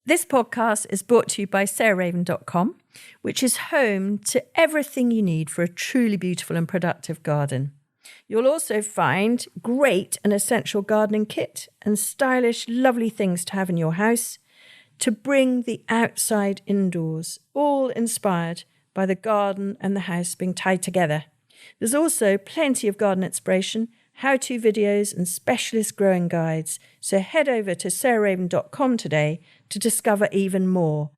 This podcast is brought to you by sarahraven.com, which is home to everything you need for a truly beautiful and productive garden. You'll also find great and essential gardening kit and stylish, lovely things to have in your house to bring the outside indoors, all inspired by the garden and the house being tied together. There's also plenty of garden inspiration, how-to videos and specialist growing guides. So head over to sarahraven.com today to discover even more.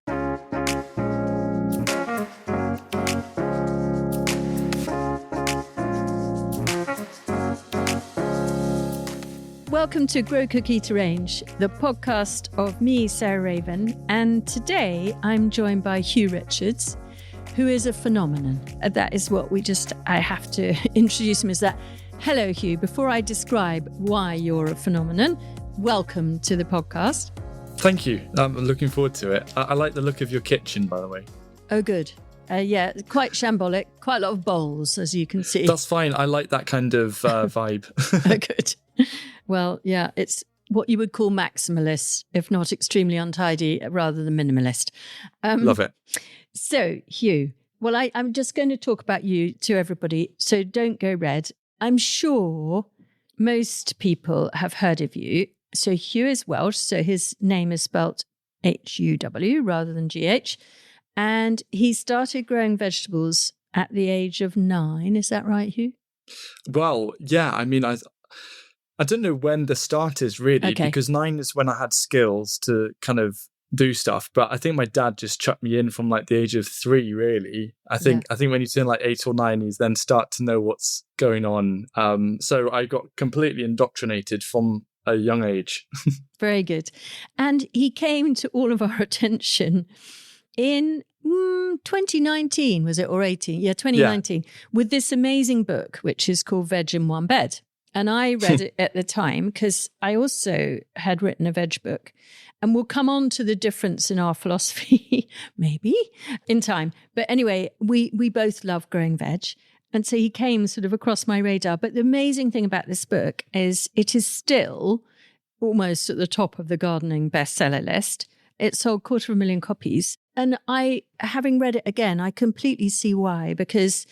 Welcome to Grow Cook Eat Arrange, the podcast of me, Sarah Raven, and today I'm joined by Huw Richards, who is a phenomenon. That is what I have to introduce him as that. Hello, Huw. Before I describe why you're a phenomenon, welcome to the podcast. Thank you. I'm looking forward to it. I like the look of your kitchen, by the way. Oh, good. Yeah, quite shambolic. Quite a lot of bowls, as you can see. That's fine. I like that kind of vibe. Oh, good. Well, yeah, it's what you would call maximalist, if not extremely untidy, rather than minimalist. Love it. So, Huw, well, I'm just going to talk about you to everybody, so don't go red. I'm sure most people have heard of you. So Huw is Welsh, so his name is spelt Huw rather than GH. And he started growing vegetables at the age of 9. Is that right, Huw? Well, yeah. I mean, I don't know when the start is really, because 9 is when I had skills to kind of do stuff. But I think my dad just chucked me in from like the age of 3, really. I think when you turn like 8 or 9, you then start to know what's going on. So I got completely indoctrinated from a young age. Very good. And he came to all of our attention in 2019, was it, or 18? Yeah, 2019, with this amazing book, which is called Veg in One Bed. And I read it at the time because I also had written a veg book. And we'll come on to the difference in our philosophy, maybe, in time. But anyway, we both love growing veg. And so he came sort of across my radar. But the amazing thing about this book is it is still almost at the top of the gardening bestseller list. It sold 250,000 copies. And having read it again, I completely see why, because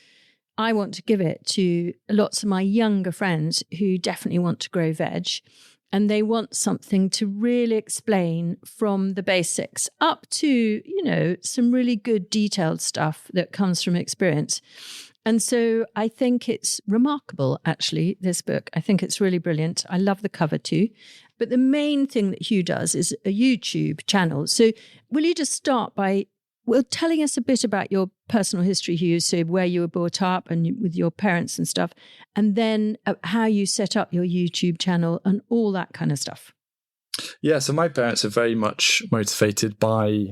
I want to give it to lots of my younger friends who definitely want to grow veg. And they want something to really explain from the basics up to, some really good detailed stuff that comes from experience. And so I think it's remarkable, actually, this book. I think it's really brilliant. I love the cover too. But the main thing that Huw does is a YouTube channel. So will you just start by telling us a bit about your personal history, Huw, so where you were brought up and with your parents and stuff, and then how you set up your YouTube channel and all that kind of stuff. Yeah, so my parents are very much motivated by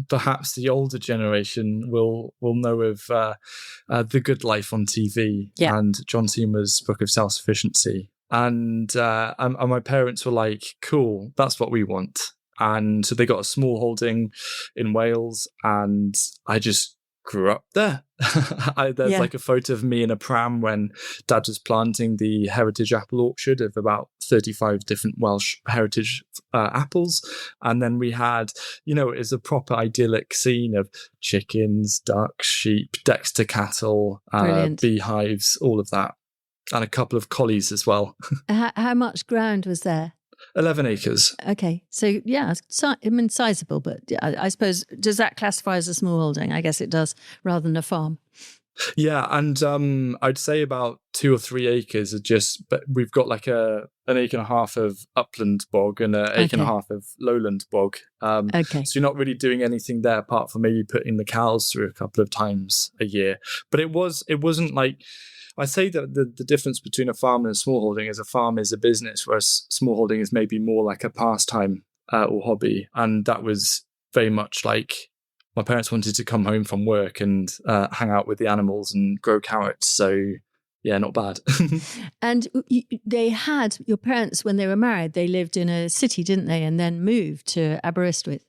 perhaps the older generation will know of The Good Life on TV and John Seymour's book of self-sufficiency. And my parents were like, cool, that's what we want. And so they got a small holding in Wales, and I just grew up there. There's like a photo of me in a pram when Dad was planting the heritage apple orchard of about 35 different Welsh heritage apples. And then we had, it was a proper idyllic scene of chickens, ducks, sheep, Dexter cattle, beehives, all of that. And a couple of collies as well. How much ground was there? 11 acres. Okay. So, yeah, sizable, but I suppose, does that classify as a small holding? I guess it does, rather than a farm. Yeah, and I'd say about 2 or 3 acres are but we've got like an acre and a half of upland bog and an acre and a half of lowland bog. So you're not really doing anything there apart from maybe putting the cows through a couple of times a year. But it wasn't like, I say that the difference between a farm and a smallholding is a farm is a business, whereas smallholding is maybe more like a pastime or hobby. And that was very much like my parents wanted to come home from work and hang out with the animals and grow carrots. So, yeah, not bad. And your parents, when they were married, they lived in a city, didn't they? And then moved to Aberystwyth.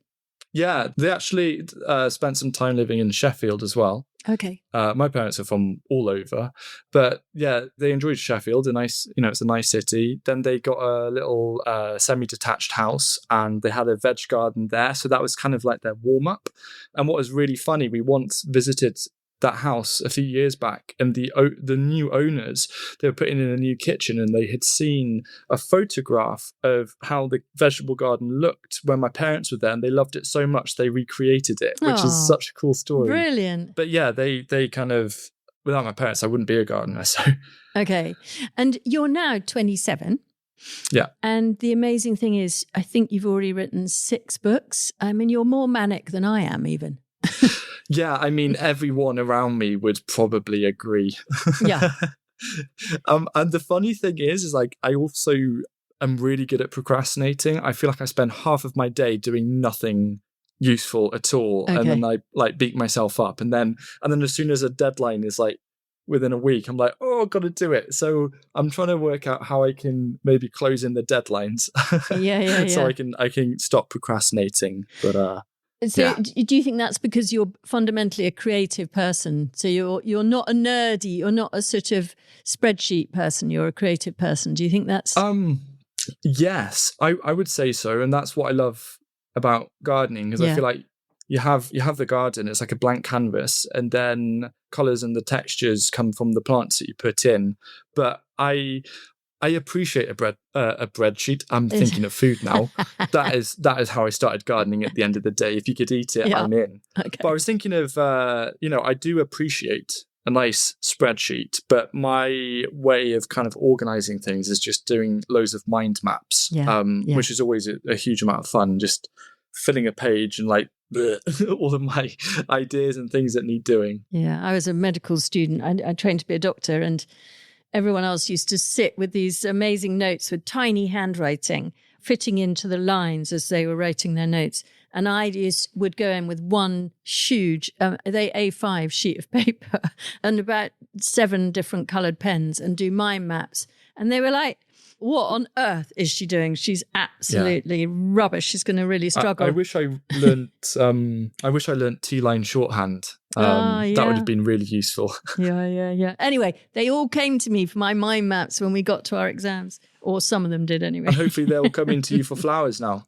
Yeah, they actually spent some time living in Sheffield as well. Okay. My parents are from all over, but yeah, they enjoyed Sheffield. It's a nice city. Then they got a little semi-detached house, and they had a veg garden there. So that was kind of like their warm up. And what was really funny, we once visited that house a few years back, and the new owners, they were putting in a new kitchen, and they had seen a photograph of how the vegetable garden looked when my parents were there, and they loved it so much they recreated it, which is such a cool story. Brilliant. But yeah, they kind of, without my parents, I wouldn't be a gardener. So okay. And you're now 27. Yeah. And the amazing thing is, I think you've already written 6 books. I mean, you're more manic than I am even. Yeah, I mean, everyone around me would probably agree. Yeah. And the funny thing is like, I also am really good at procrastinating. I feel like I spend half of my day doing nothing useful at all. Okay. And then I like beat myself up. And then as soon as a deadline is like within a week, I'm like, oh, I've got to do it. So I'm trying to work out how I can maybe close in the deadlines. Yeah. So I can stop procrastinating. But so yeah. Do you think that's because you're fundamentally a creative person? So you're not a nerdy, you're not a sort of spreadsheet person, you're a creative person. Do you think that's... Yes, I would say so. And that's what I love about gardening, because I feel like you have the garden, it's like a blank canvas, and then colours and the textures come from the plants that you put in. But I appreciate a breadsheet. I'm thinking of food now. That is how I started gardening at the end of the day. If you could eat it, I'm in. Okay. But I was thinking of, I do appreciate a nice spreadsheet, but my way of kind of organizing things is just doing loads of mind maps, which is always a huge amount of fun, just filling a page and like all of my ideas and things that need doing. Yeah, I was a medical student. I trained to be a doctor, and everyone else used to sit with these amazing notes with tiny handwriting fitting into the lines as they were writing their notes. And I would go in with one huge A5 sheet of paper and about 7 different coloured pens and do mind maps. And they were like, what on earth is she doing? She's absolutely rubbish. She's going to really struggle. I wish I learnt T-line shorthand. That would have been really useful. Yeah. Anyway, they all came to me for my mind maps when we got to our exams, or some of them did anyway. And hopefully they'll come into you for flowers now.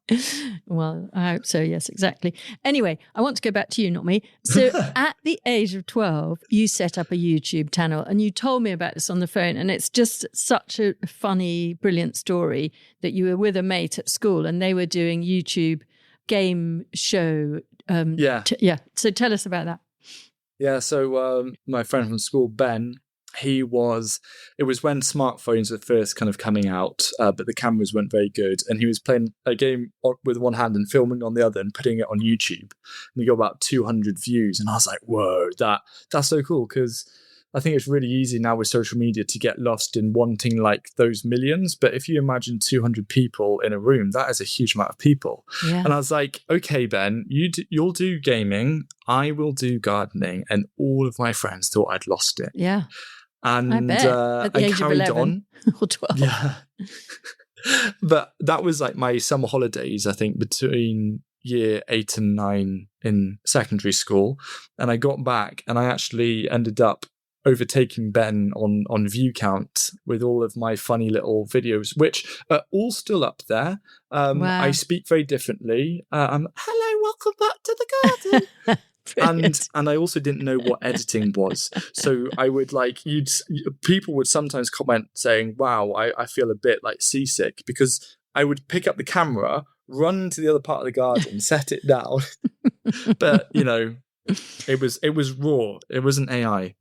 Well, I hope so. Yes, exactly. Anyway, I want to go back to you, not me. So at the age of 12, you set up a YouTube channel, and you told me about this on the phone. And it's just such a funny, brilliant story that you were with a mate at school and they were doing YouTube game show. So tell us about that. Yeah, so my friend from school, Ben, it was when smartphones were first kind of coming out, but the cameras weren't very good. And he was playing a game with one hand and filming on the other and putting it on YouTube. And he got about 200 views. And I was like, whoa, that's so cool, because I think it's really easy now with social media to get lost in wanting like those millions. But if you imagine 200 people in a room, that is a huge amount of people. Yeah. And I was like, okay, Ben, you'll do gaming. I will do gardening. And all of my friends thought I'd lost it. Yeah. And I bet. At the age carried of 11 on. or 12. Yeah. But that was like my summer holidays, I think, between year 8 and 9 in secondary school. And I got back and I actually ended up overtaking Ben on view count with all of my funny little videos, which are all still up there. Wow. I speak very differently. Hello, welcome back to the garden. and I also didn't know what editing was. So I would people would sometimes comment saying, wow, I feel a bit like seasick, because I would pick up the camera, run to the other part of the garden, set it down. But, it was raw. It wasn't AI.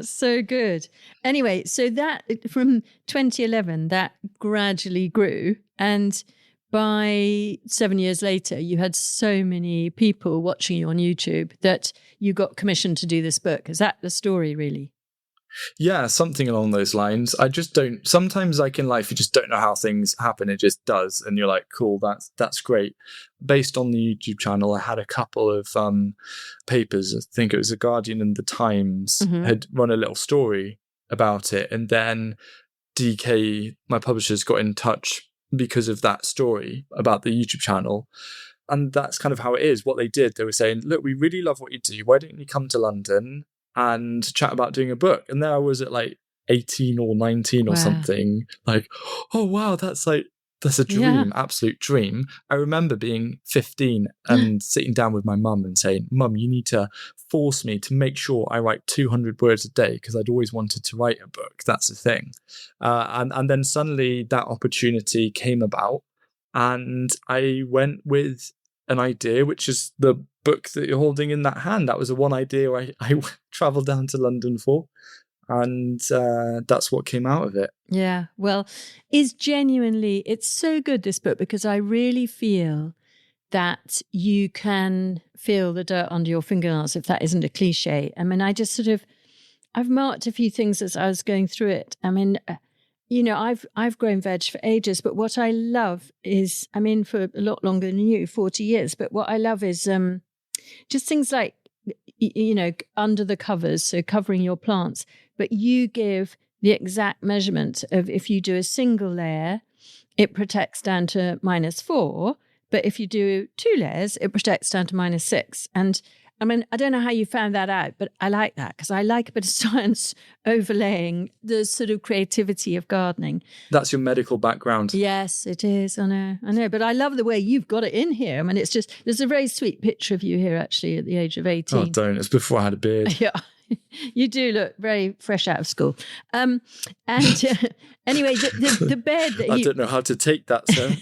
So good. Anyway, so that from 2011, that gradually grew. And by 7 years later, you had so many people watching you on YouTube that you got commissioned to do this book. Is that the story, really? Yeah, something along those lines. I just don't. Sometimes, like in life, you just don't know how things happen. It just does, and you're like, "Cool, that's great." Based on the YouTube channel, I had a couple of papers. I think it was The Guardian and The Times had run a little story about it, and then DK, my publishers, got in touch because of that story about the YouTube channel. And that's kind of how it is. What they did, they were saying, look, we really love what you do. Why don't you come to London and chat about doing a book? And there I was at like 18 or 19 or something. Like, oh, wow, that's a dream, absolute dream. I remember being 15 and sitting down with my mum and saying, Mum, you need to force me to make sure I write 200 words a day because I'd always wanted to write a book. That's the thing. And then suddenly that opportunity came about and I went with an idea, which is the book that you're holding in that hand. That was the one idea I travelled down to London for. And that's what came out of it. Yeah, well, it's so good, this book, because I really feel that you can feel the dirt under your fingernails, if that isn't a cliche. I mean, I've marked a few things as I was going through it. I mean, I've grown veg for ages, but what I love is, I mean, for a lot longer than you, 40 years, but what I love is just things like, under the covers, so covering your plants, but you give the exact measurement of if you do a single layer, it protects down to -4, but if you do 2 layers, it protects down to -6. And I mean, I don't know how you found that out, but I like that because I like a bit of science overlaying the sort of creativity of gardening. That's your medical background. Yes, it is. I know. But I love the way you've got it in here. I mean, there's a very sweet picture of you here, actually, at the age of 18. Oh, don't. It's before I had a beard. Yeah. You do look very fresh out of school. And anyway, the bed that I don't know how to take that, sir.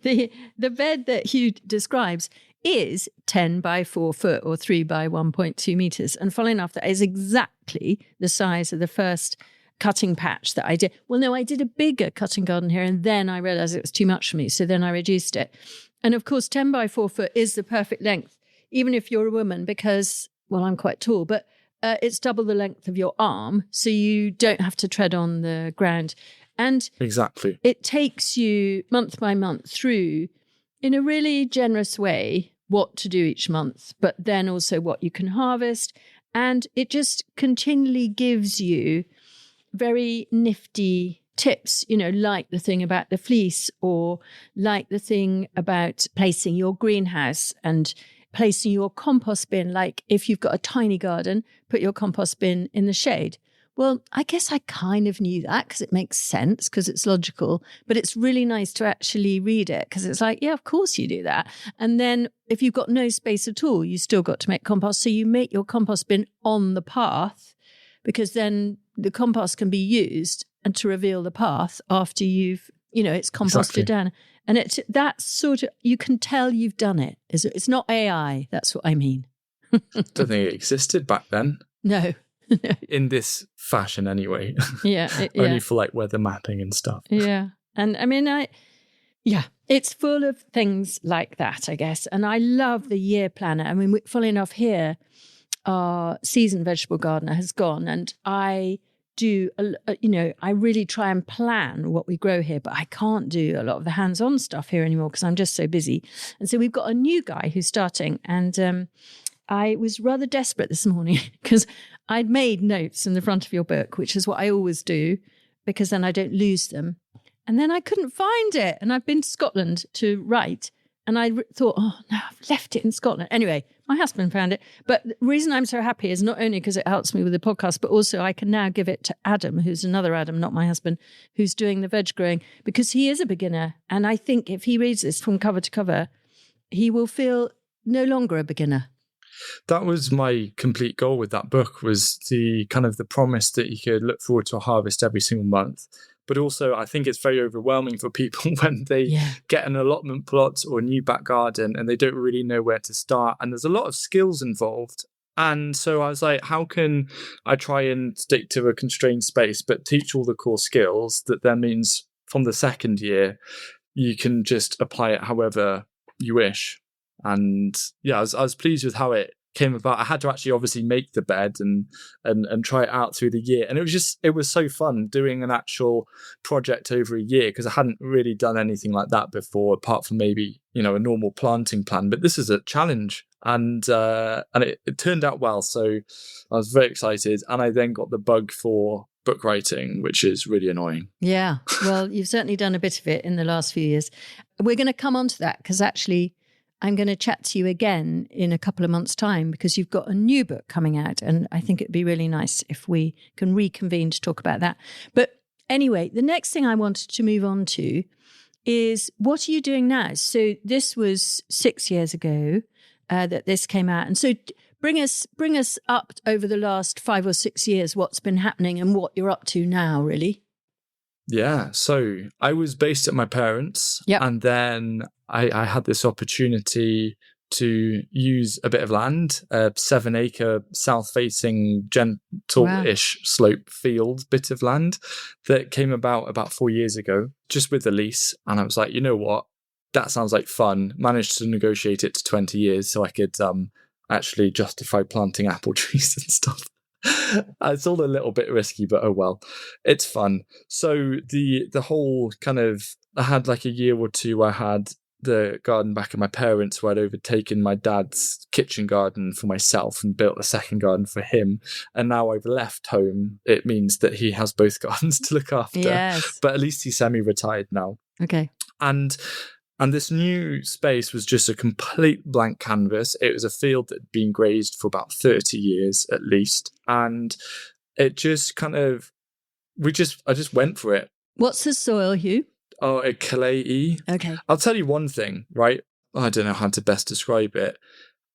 the bed that Huw describes is 10 by 4 foot or 3 by 1.2 meters. And funnily enough, that is exactly the size of the first cutting patch that I did. Well, no, I did a bigger cutting garden here and then I realized it was too much for me. So then I reduced it. And of course, 10 by 4 foot is the perfect length, even if you're a woman, because, well, I'm quite tall, but it's double the length of your arm. So you don't have to tread on the ground. And exactly, it takes you month by month through, in a really generous way, what to do each month, but then also what you can harvest. And it just continually gives you very nifty tips, like the thing about the fleece or like the thing about placing your greenhouse and placing your compost bin. Like if you've got a tiny garden, put your compost bin in the shade. Well, I guess I kind of knew that because it makes sense, because it's logical, but it's really nice to actually read it because it's like, yeah, of course you do that. And then if you've got no space at all, you still got to make compost. So you make your compost bin on the path because then the compost can be used and to reveal the path after you've, it's composted down. And that's sort of, you can tell you've done it. It's not AI. That's what I mean. Don't think it existed back then. No. In this fashion anyway. Yeah. Only for like weather mapping and stuff. Yeah. And I mean, it's full of things like that, I guess. And I love the year planner. I mean, funnily enough, here, our seasoned vegetable gardener has gone and I do, I really try and plan what we grow here, but I can't do a lot of the hands-on stuff here anymore because I'm just so busy. And so we've got a new guy who's starting, and I was rather desperate this morning because I'd made notes in the front of your book, which is what I always do because then I don't lose them. And then I couldn't find it. And I've been to Scotland to write. And I thought, oh, no, I've left it in Scotland. Anyway, my husband found it. But the reason I'm so happy is not only because it helps me with the podcast, but also I can now give it to Adam, who's another Adam, not my husband, who's doing the veg growing, because he is a beginner. And I think if he reads this from cover to cover, he will feel no longer a beginner. That was my complete goal with that book, was the kind of the promise that you could look forward to a harvest every single month. But also, I think it's very overwhelming for people when they get an allotment plot or a new back garden and they don't really know where to start. And there's a lot of skills involved. And so I was like, how can I try and stick to a constrained space, but teach all the core skills that then means from the second year, you can just apply it however you wish. And yeah, I was pleased with how it came about. I had to actually obviously make the bed and try it out through the year. And it was so fun doing an actual project over a year because I hadn't really done anything like that before, apart from maybe, a normal planting plan. But this is a challenge. And it turned out well. So I was very excited. And I then got the bug for book writing, which is really annoying. Yeah. Well, you've certainly done a bit of it in the last few years. We're going to come on to that because actually I'm going to chat to you again in a couple of months' time because you've got a new book coming out. And I think it'd be really nice if we can reconvene to talk about that. But anyway, the next thing I wanted to move on to is what are you doing now? So this was 6 years ago that this came out. And so bring us up over the last 5 or 6 years, what's been happening and what you're up to now, really. Yeah, so I was based at my parents', and then I had this opportunity to use a bit of land, a 7-acre south-facing gentle-ish slope field bit of land that came about 4 years ago, just with the lease. And I was like, you know what? That sounds like fun. Managed to negotiate it to 20 years so I could actually justify planting apple trees and stuff. It's all a little bit risky, but oh well, it's fun. So the whole kind of, I had like a year or two, I had the garden back at my parents where I'd overtaken my dad's kitchen garden for myself and built a second garden for him. And now I've left home. It means that he has both gardens to look after. Yes. But at least he's semi-retired now. Okay. And this new space was just a complete blank canvas. It was a field that had been grazed for about 30 years at least. And it just kind of, I just went for it. What's the soil, Huw? Oh, a clay-y. Okay. I'll tell you one thing, right? I don't know how to best describe it.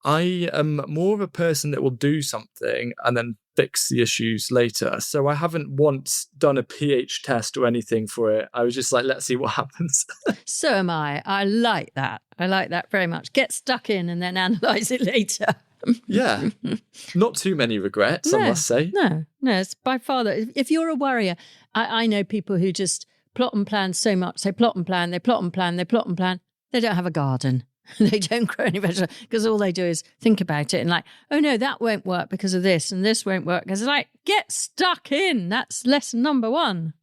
I am more of a person that will do something and then fix the issues later. So I haven't once done a pH test or anything for it. I was just like, let's see what happens. So am I. I like that. I like that very much. Get stuck in and then analyse it later. Yeah. Not too many regrets, I must say. No, it's by far that. If you're a worrier, I know people who just plot and plan so much. They plot and plan, they plot and plan, they plot and plan. They don't have a garden. They don't grow any vegetables because all they do is think about it and like, oh no, that won't work because of this and this won't work. Because it's like, get stuck in. That's lesson number 1.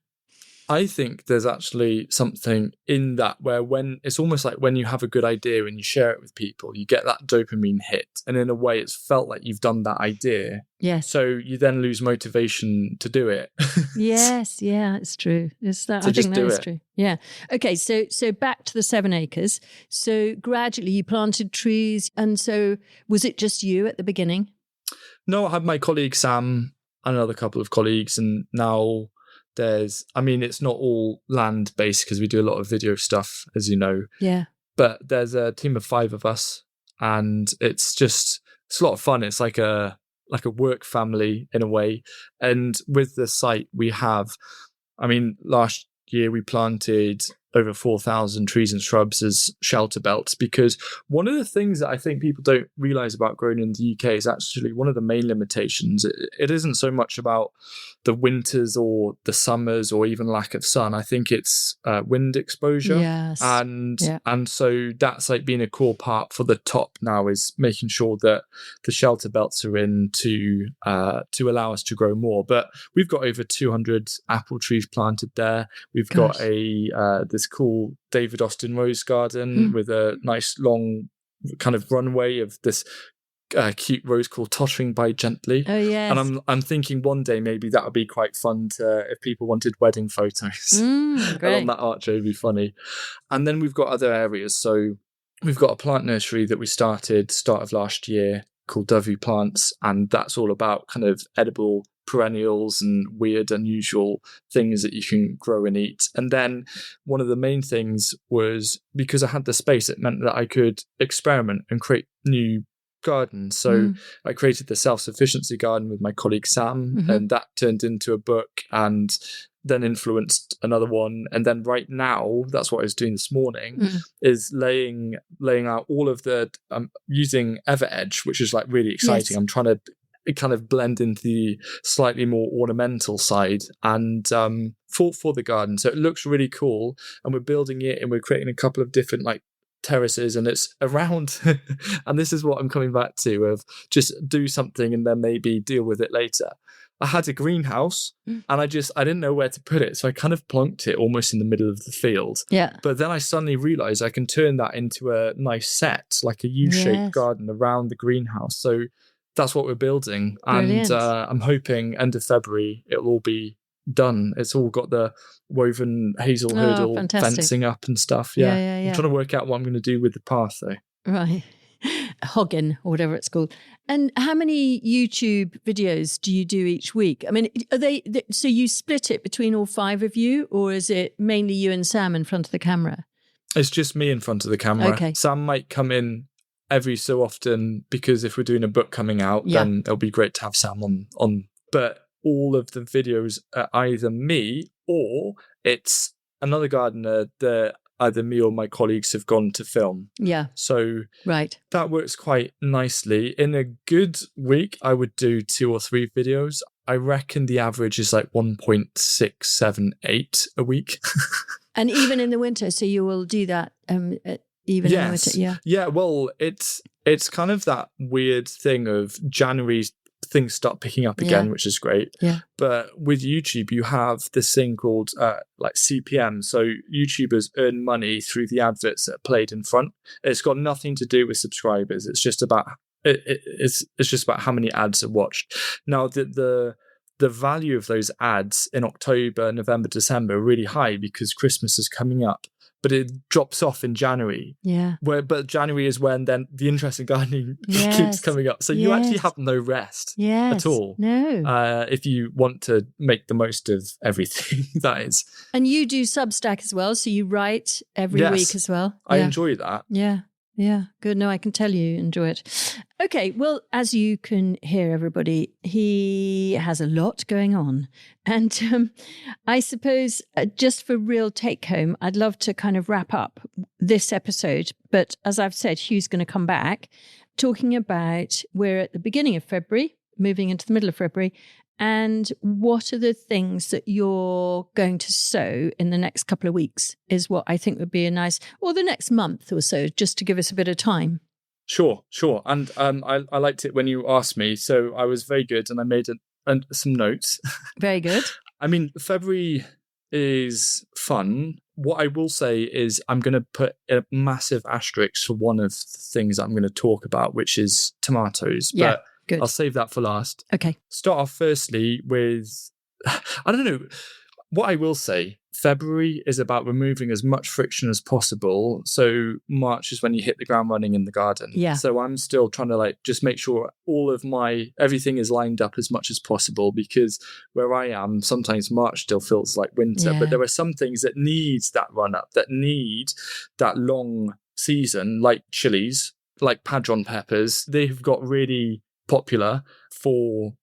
I think there's actually something in that where when it's almost like when you have a good idea and you share it with people, you get that dopamine hit. And in a way, it's felt like you've done that idea. Yes. So you then lose motivation to do it. Yes. Yeah, it's true. It's that. I think that is true. Yeah. Okay. So back to the 7 acres. So gradually you planted trees. And so was it just you at the beginning? No, I had my colleague Sam and another couple of colleagues, and now it's not all land based because we do a lot of video stuff, as you know. Yeah. But there's a team of 5 of us, and it's a lot of fun. It's like a work family in a way. And with the site we have, last year we planted over 4,000 trees and shrubs as shelter belts, because one of the things that I think people don't realize about growing in the UK is actually one of the main limitations. It isn't so much about the winters or the summers or even lack of sun. I think it's wind exposure. Yes. And so that's like being a core part for the top now, is making sure that the shelter belts are in to allow us to grow more. But we've got over 200 apple trees planted there. We've got this cool David Austin rose garden with a nice long kind of runway of this cute rose called Tottering by Gently. Oh yes. And I'm thinking one day maybe that would be quite fun if people wanted wedding photos great. on that archway. Would be funny. And then we've got other areas. So we've got a plant nursery that we started start of last year called Dovey Plants, and that's all about kind of edible perennials and weird, unusual things that you can grow and eat. And then one of the main things was, because I had the space, it meant that I could experiment and create new gardens. So I created the self-sufficiency garden with my colleague Sam, and that turned into a book and then influenced another one. And then right now, that's what I was doing this morning, is laying out all of the using Ever Edge, which is like really exciting. Yes. I'm trying to kind of blend into the slightly more ornamental side and for the garden. So it looks really cool, and we're building it and we're creating a couple of different like terraces, and it's around and this is what I'm coming back to, of just do something and then maybe deal with it later. I had a greenhouse and I didn't know where to put it, so I kind of plonked it almost in the middle of the field. Yeah. But then I suddenly realized I can turn that into a nice set, like a U-shaped garden around the greenhouse. So that's what we're building. Brilliant. And I'm hoping end of February it'll all be done. It's all got the woven hazel hurdle fencing up and stuff. Yeah. I'm trying to work out what I'm going to do with the path though. Right. Hoggin or whatever it's called. And how many YouTube videos do you do each week? I mean, are so you split it between all 5 of you, or is it mainly you and Sam in front of the camera? It's just me in front of the camera. Okay. Sam might come in every so often because if we're doing a book coming out, then it'll be great to have Sam on. But all of the videos are either me or it's another gardener that either me or my colleagues have gone to film. Yeah. So that works quite nicely. In a good week, I would do 2 or 3 videos. I reckon the average is like 1.678 a week. And even in the winter, so you will do that even in the winter? Yeah. Yeah, well, it's kind of that weird thing of January things start picking up again, which is great. Yeah. But with YouTube, you have this thing called like CPM. So YouTubers earn money through the adverts that are played in front. It's got nothing to do with subscribers. It's just about it's just about how many ads are watched. Now the value of those ads in October, November, December are really high because Christmas is coming up. But it drops off in January. Yeah. But January is when then the interest in gardening keeps coming up. So you actually have no rest at all. No. If you want to make the most of everything, that is. And you do Substack as well. So you write every week as well. I enjoy that. Yeah. Yeah, good. No, I can tell you enjoy it. Okay, well, as you can hear, everybody, he has a lot going on. And I suppose just for real take home, I'd love to kind of wrap up this episode. But as I've said, Huw's going to come back talking about we're at the beginning of February, moving into the middle of February. And what are the things that you're going to sow in the next couple of weeks is what I think would be a nice, or the next month or so, just to give us a bit of time. Sure. And I liked it when you asked me. So I was very good and I made some notes. Very good. I mean, February is fun. What I will say is I'm going to put a massive asterisk for one of the things I'm going to talk about, which is tomatoes. Yeah. But good. I'll save that for last. Okay. Start off firstly with, I don't know, what I will say, February is about removing as much friction as possible. So March is when you hit the ground running in the garden. Yeah. So I'm still trying to just make sure everything is lined up as much as possible, because where I am, sometimes March still feels like winter, but there are some things that need that run up, that need that long season, like chillies, like padron peppers. They've got really popular for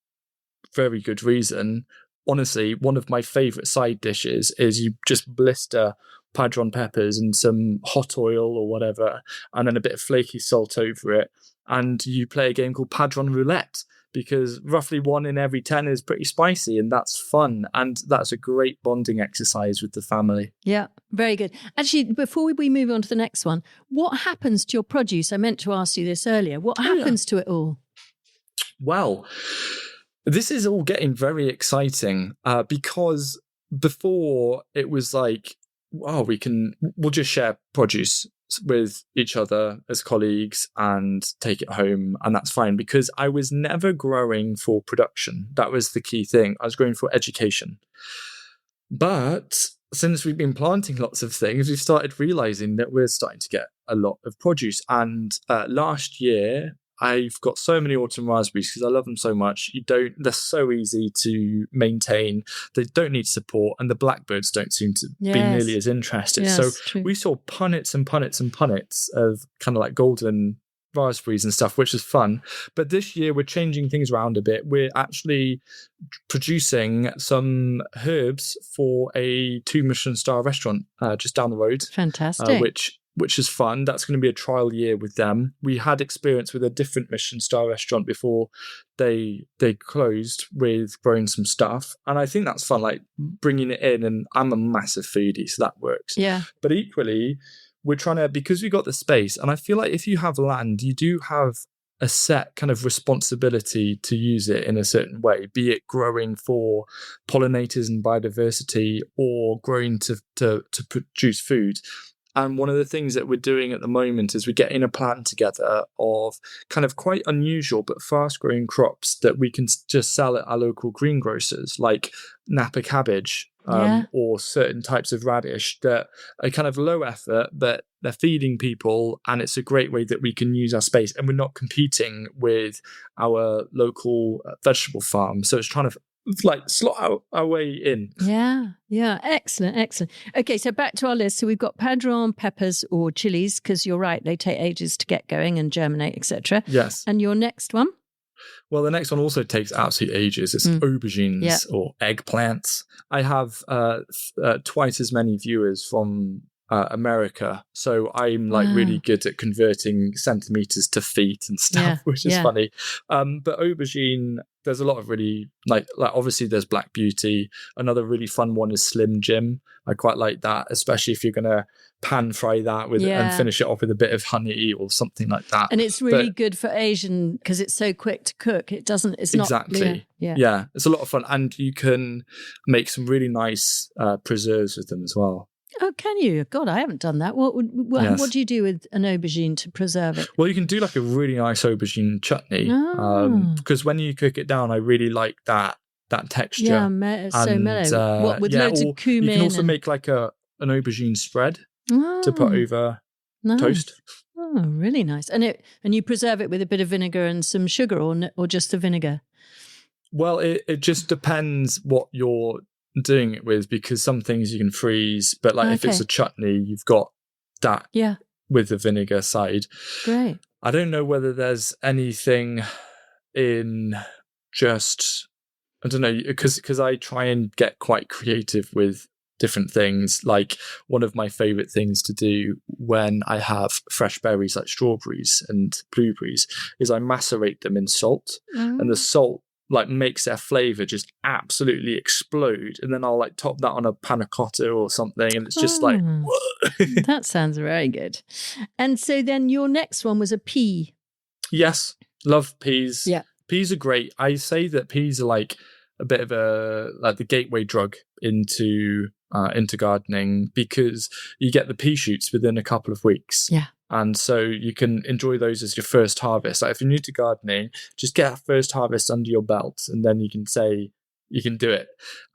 very good reason. Honestly, one of my favorite side dishes is you just blister padron peppers in some hot oil or whatever, and then a bit of flaky salt over it, and you play a game called Padron Roulette, because roughly 1 in every 10 is pretty spicy, and that's fun, and that's a great bonding exercise with the family. Yeah, very good. Actually, before we move on to the next one, what happens to your produce? I meant to ask you this earlier. What happens to it all? Well, this is all getting very exciting because before it was like, we'll just share produce with each other as colleagues and take it home, and that's fine, because I was never growing for production. That was the key thing. I was growing for education. But since we've been planting lots of things, we've started realizing that we're starting to get a lot of produce. And last year, I've got so many autumn raspberries because I love them so much. They're so easy to maintain. They don't need support, and the blackbirds don't seem to be nearly as interested. Yes, so true. We saw punnets and punnets and punnets of kind of like golden raspberries and stuff, which is fun. But this year we're changing things around a bit. We're actually producing some herbs for a 2 Michelin star restaurant just down the road. Fantastic. Which is fun. That's going to be a trial year with them. We had experience with a different Michelin star restaurant before they closed with growing some stuff. And I think that's fun, like bringing it in. And I'm a massive foodie, so that works. Yeah. But equally, we're trying to, because we got the space, and I feel like if you have land, you do have a set kind of responsibility to use it in a certain way, be it growing for pollinators and biodiversity or growing to produce food. And one of the things that we're doing at the moment is we're getting a plan together of kind of quite unusual but fast-growing crops that we can just sell at our local greengrocers, like Napa cabbage, or certain types of radish that are kind of low effort, but they're feeding people, and it's a great way that we can use our space, and we're not competing with our local vegetable farm. So it's trying to slot our way in. Yeah. Excellent. Okay, so back to our list. So we've got padron peppers or chilies, because you're right, they take ages to get going and germinate, etc. Yes. And your next one? Well, the next one also takes absolute ages. It's aubergines or eggplants. I have twice as many viewers from America, so I'm really good at converting centimeters to feet and stuff, which is funny. But aubergine, there's a lot of really like obviously there's Black Beauty. Another really fun one is Slim Jim. I quite like that, especially if you're gonna pan fry that with and finish it off with a bit of honey or something like that. And it's really good for Asian because it's so quick to cook. It's not exactly. Yeah, it's a lot of fun, and you can make some really nice preserves with them as well. Oh, can you? God, I haven't done that. What do you do with an aubergine to preserve it? Well, you can do like a really nice aubergine chutney, because when you cook it down, I really like that texture. Yeah, so mellow. What, with loads of cumin? You can also make like an aubergine spread to put over toast. Oh, really nice. And you preserve it with a bit of vinegar and some sugar, or just the vinegar? Well, it just depends what you're doing it with, because some things you can freeze, but if it's a chutney, you've got that with the vinegar side. Great. I don't know whether there's anything in just, I don't know, because I try and get quite creative with different things. Like one of my favorite things to do when I have fresh berries like strawberries and blueberries is I macerate them in salt, and the salt makes their flavor just absolutely explode, and then I'll top that on a panna cotta or something, and it's just that sounds very good. And so then your next one was a pea. Yes, love peas. Yeah, peas are great. I say that peas are a bit of the gateway drug into gardening, because you get the pea shoots within a couple of weeks. Yeah. And so you can enjoy those as your first harvest. If you're new to gardening, just get that first harvest under your belt, and then you can say you can do it.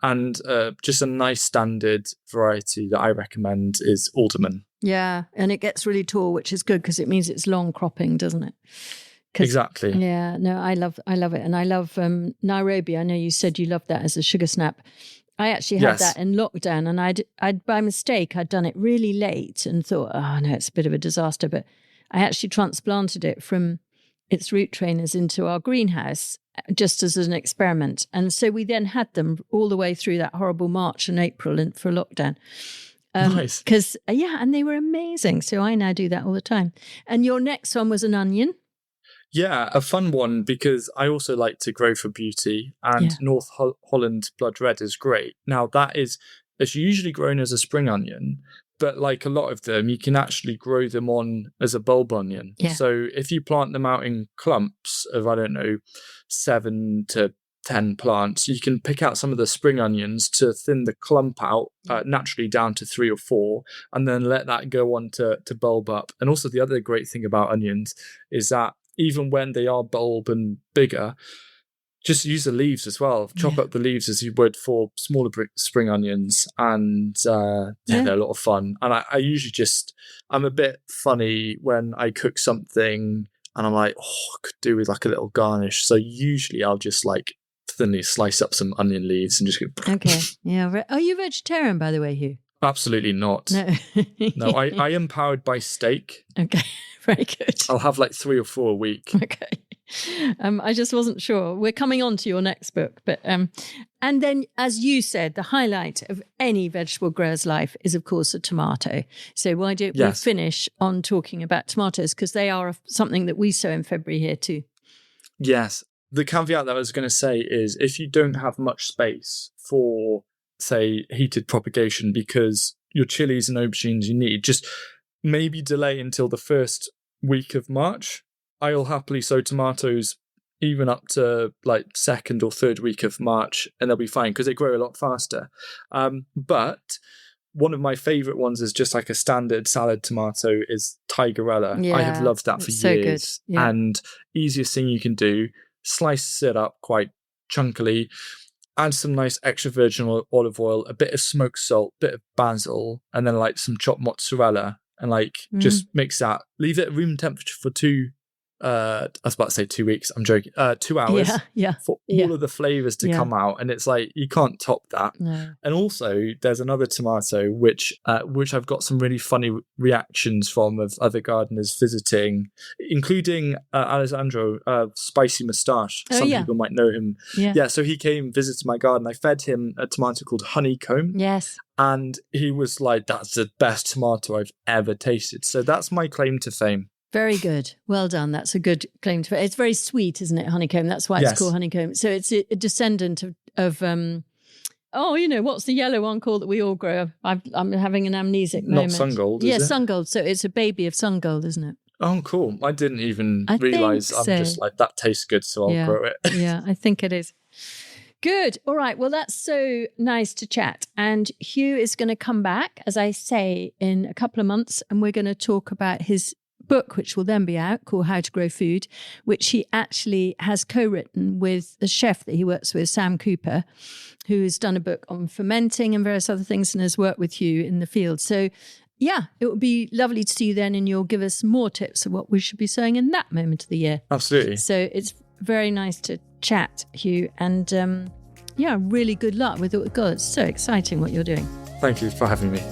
And just a nice standard variety that I recommend is alderman. Yeah, and it gets really tall, which is good because it means it's long cropping, doesn't it? Exactly. Yeah, no, I love it. And I love Nairobi. I know you said you loved that as a sugar snap. I actually had that in lockdown, and I'd by mistake, I'd done it really late and thought, oh no, it's a bit of a disaster. But I actually transplanted it from its root trainers into our greenhouse just as an experiment. And so we then had them all the way through that horrible March and April for lockdown. Nice. Because, and they were amazing. So I now do that all the time. And your next one was an onion. Yeah, a fun one, because I also like to grow for beauty, and North Holland Blood Red is great. Now it's usually grown as a spring onion, but like a lot of them, you can actually grow them on as a bulb onion. Yeah. So if you plant them out in clumps of, 7 to 10 plants, you can pick out some of the spring onions to thin the clump out naturally down to 3 or 4, and then let that go on to bulb up. And also the other great thing about onions is that even when they are bulb and bigger, just use the leaves as well. Chop up the leaves as you would for smaller spring onions, and they're a lot of fun. And I usually I'm a bit funny when I cook something and I'm like, I could do with a little garnish. So usually I'll just thinly slice up some onion leaves and just go. Okay. Yeah. Are you vegetarian, by the way, Huw? Absolutely not. No, I am powered by steak. Okay, very good. I'll have 3 or 4 a week. Okay. I just wasn't sure. We're coming on to your next book, but and then, as you said, the highlight of any vegetable grower's life is, of course, a tomato. So why don't we finish on talking about tomatoes, because they are something that we sow in February here too. Yes. The caveat that I was going to say is, if you don't have much space for, say, heated propagation, because your chilies and aubergines you need, just maybe delay until the first week of March. I'll happily sow tomatoes even up to second or third week of March, and they'll be fine because they grow a lot faster. But one of my favorite ones is just a standard salad tomato is Tigerella. I have loved that for years. Good. Yeah. And easiest thing you can do, slice it up quite chunkily, add some nice extra virgin olive oil, a bit of smoked salt, bit of basil, and then like some chopped mozzarella, and like just mix that. Leave it at room temperature for I was about to say 2 weeks. I'm joking. 2 hours for all of the flavors to come out, and it's like you can't top that. No. And also, there's another tomato which I've got some really funny reactions from of other gardeners visiting, including Alessandro, Spicy Moustache. Some people might know him. Yeah. So he came visited my garden. I fed him a tomato called Honeycomb. Yes. And he was like, "That's the best tomato I've ever tasted." So that's my claim to fame. Very good. Well done. That's a good claim to fame. It's very sweet, isn't it, honeycomb? That's why it's called honeycomb. So it's a descendant of what's the yellow one called that we all grow? I'm having an amnesic moment. Not sungold, is it? Sungold. So it's a baby of sungold, isn't it? Oh, cool. I didn't even realise. I'm just like, that tastes good, so I'll grow it. Yeah, I think it is. Good. All right. Well, that's so nice to chat. And Huw is going to come back, as I say, in a couple of months, and we're going to talk about his book, which will then be out, called How to Grow Food, which he actually has co-written with a chef that he works with, Sam Cooper, who has done a book on fermenting and various other things and has worked with Huw in the field. So yeah, it would be lovely to see you then, and you'll give us more tips of what we should be sowing in that moment of the year. Absolutely. So it's very nice to chat, Huw, and really good luck with it. God, it's so exciting what you're doing. Thank you for having me.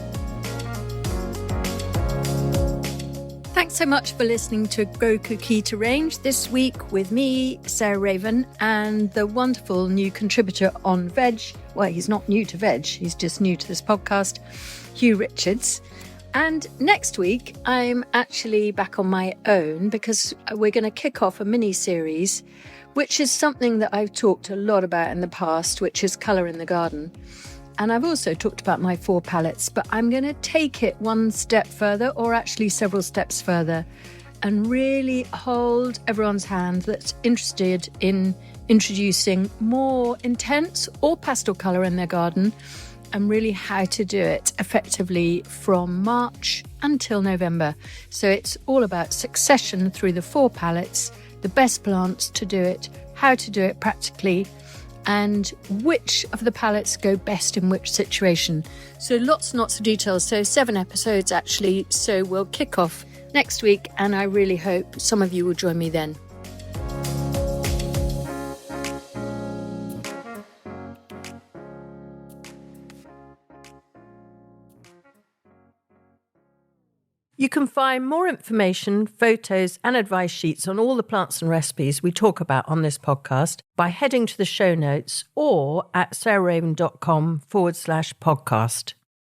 Thanks so much for listening to Grow Cookie to Range this week with me, Sarah Raven, and the wonderful new contributor on veg. Well, he's not new to veg, he's just new to this podcast, Huw Richards. And next week, I'm actually back on my own because we're going to kick off a mini-series, which is something that I've talked a lot about in the past, which is colour in the garden. And I've also talked about my 4 palettes, but I'm going to take it one step further, or actually several steps further, and really hold everyone's hand that's interested in introducing more intense or pastel colour in their garden, and really how to do it effectively from March until November. So it's all about succession through the 4 palettes, the best plants to do it, how to do it practically, and which of the palettes go best in which situation. So lots and lots of details. So 7 episodes actually. So we'll kick off next week, and I really hope some of you will join me then. You can find more information, photos and advice sheets on all the plants and recipes we talk about on this podcast by heading to the show notes or at sarahraven.com/podcast.